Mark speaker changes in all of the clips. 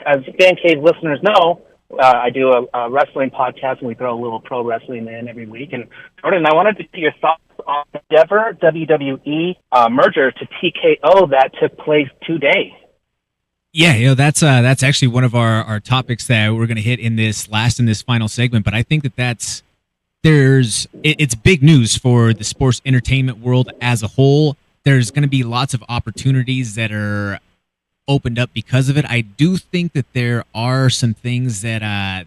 Speaker 1: as Fan Cave listeners know, I do a wrestling podcast, and we throw a little pro wrestling in every week. And Jordan, I wanted to get your thoughts on the Endeavor WWE merger to TKO that took place today.
Speaker 2: Yeah, that's actually one of our topics that we're going to hit in this final segment. But I think it's big news for the sports entertainment world as a whole. There's going to be lots of opportunities that are opened up because of it. I do think that there are some things that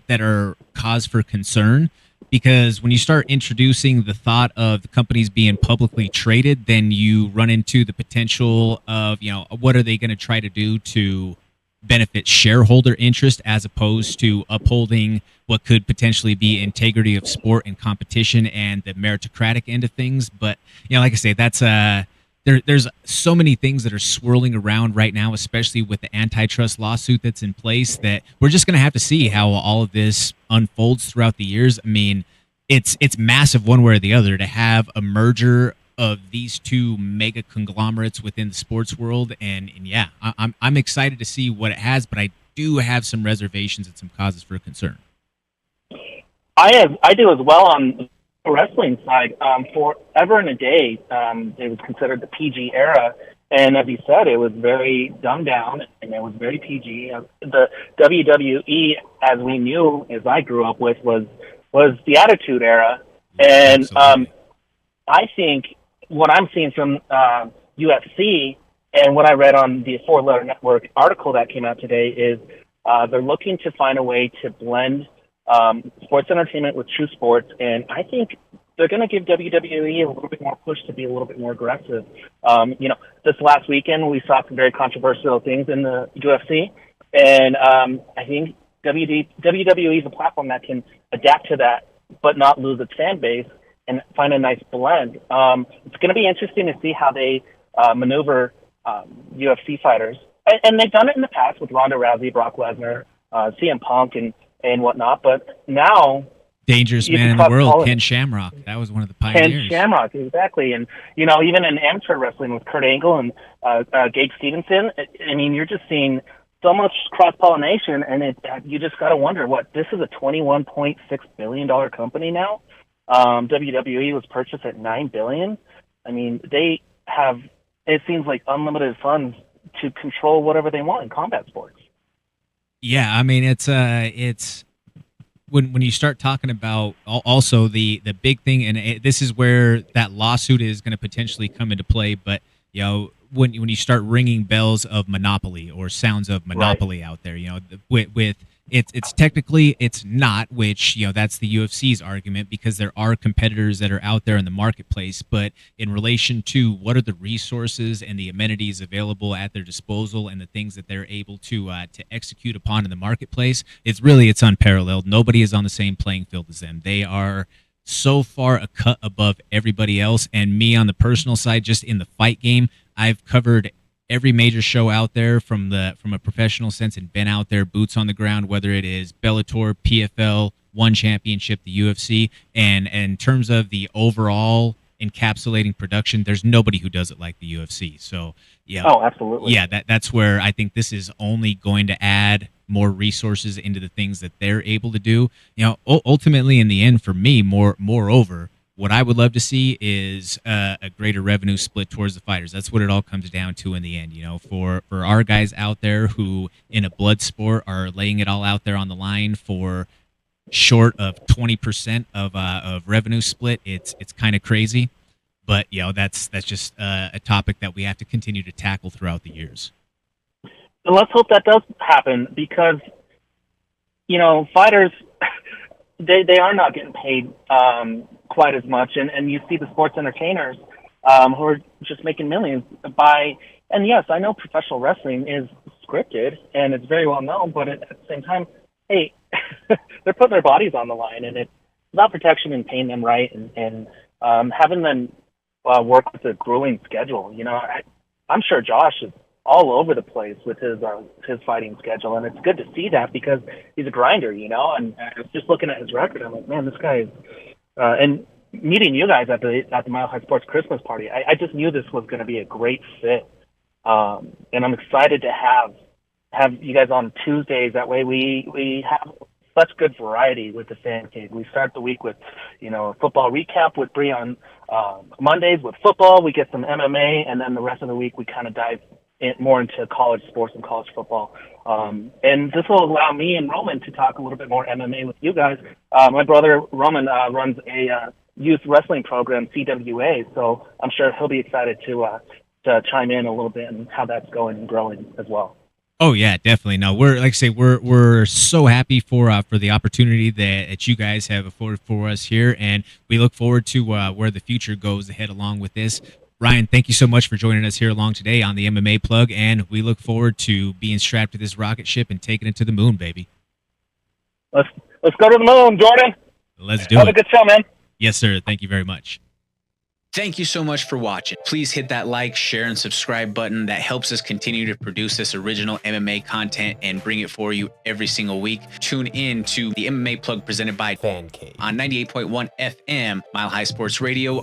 Speaker 2: are cause for concern, because when you start introducing the thought of the companies being publicly traded, then you run into the potential of, what are they going to try to do to benefit shareholder interest as opposed to upholding what could potentially be integrity of sport and competition and the meritocratic end of things. But, like I say, that's there's so many things that are swirling around right now, especially with the antitrust lawsuit that's in place, that we're just going to have to see how all of this unfolds throughout the years. I mean, it's massive one way or the other to have a merger of these two mega conglomerates within the sports world, and yeah, I'm excited to see what it has, but I do have some reservations and some causes for concern.
Speaker 1: I do as well on the wrestling side. Forever and a day, it was considered the PG era, and as you said, it was very dumbed down and it was very PG. The WWE, as we knew, as I grew up with, was the Attitude Era, and I think what I'm seeing from UFC and what I read on the Four Letter Network article that came out today is they're looking to find a way to blend sports entertainment with true sports, and I think they're going to give WWE a little bit more push to be a little bit more aggressive. This last weekend we saw some very controversial things in the UFC, and I think WWE is a platform that can adapt to that but not lose its fan base and find a nice blend. It's going to be interesting to see how they maneuver UFC fighters. And they've done it in the past with Ronda Rousey, Brock Lesnar, CM Punk, and whatnot. But now...
Speaker 2: Dangerous man in the world, Ken Shamrock. That was one of the pioneers.
Speaker 1: Ken Shamrock, exactly. And, even in amateur wrestling with Kurt Angle and Gabe Stevenson, I mean, you're just seeing so much cross-pollination, and you just got to wonder, this is a $21.6 billion company now? WWE was purchased at $9 billion. I mean, they have, it seems like, unlimited funds to control whatever they want in combat sports.
Speaker 2: Yeah, I mean, it's when you start talking about also the big thing, and this is where that lawsuit is going to potentially come into play. But when you start ringing bells of monopoly or sounds of monopoly out there, with it's technically it's not, which that's the UFC's argument, because there are competitors that are out there in the marketplace, but in relation to what are the resources and the amenities available at their disposal and the things that they're able to execute upon in the marketplace, it's unparalleled. Nobody is on the same playing field as them. They are so far a cut above everybody else. And me, on the personal side, just in the fight game, I've covered every major show out there from a professional sense and been out there, boots on the ground, whether it is Bellator, PFL, One Championship, the UFC, and in terms of the overall encapsulating production, there's nobody who does it like the UFC. So yeah,
Speaker 1: oh, absolutely,
Speaker 2: yeah, that's where I think this is only going to add more resources into the things that they're able to do. Ultimately, in the end, for me, moreover, what I would love to see is a greater revenue split towards the fighters. That's what it all comes down to in the end. For our guys out there who in a blood sport are laying it all out there on the line for short of 20% of revenue split, it's kind of crazy. But that's just a topic that we have to continue to tackle throughout the years.
Speaker 1: And let's hope that does happen, because fighters they are not getting paid quite as much, and you see the sports entertainers who are just making millions and yes, I know professional wrestling is scripted and it's very well known, but at the same time, hey, they're putting their bodies on the line, and it's about protection and paying them right, and having them work with a grueling schedule. I'm sure Josh is all over the place with his fighting schedule, and it's good to see that, because he's a grinder, and I was just looking at his record. I'm like, man, this guy is, and meeting you guys at the Mile High Sports Christmas party, I just knew this was going to be a great fit, and I'm excited to have you guys on Tuesdays. That way we have such good variety with the Fan Cave. We start the week with, a football recap with Bree on Mondays with football. We get some MMA, and then the rest of the week we kind of dive more into college sports and college football. And this will allow me and Roman to talk a little bit more MMA with you guys. My brother Roman runs a youth wrestling program, CWA, so I'm sure he'll be excited to chime in a little bit and how that's going and growing as well.
Speaker 2: Oh yeah, definitely. No, we're like I say, we're so happy for the opportunity that you guys have afforded for us here, and we look forward to where the future goes ahead along with this. Ryan, thank you so much for joining us here along today on the MMA Plug, and we look forward to being strapped to this rocket ship and taking it to the moon, baby.
Speaker 1: Let's go to the moon, Jordan.
Speaker 2: Let's do it.
Speaker 1: Have a good show, man.
Speaker 2: Yes, sir. Thank you very much. Thank you so much for watching. Please hit that like, share, and subscribe button. That helps us continue to produce this original MMA content and bring it for you every single week. Tune in to the MMA Plug presented by Fan Cave on 98.1 FM, Mile High Sports Radio.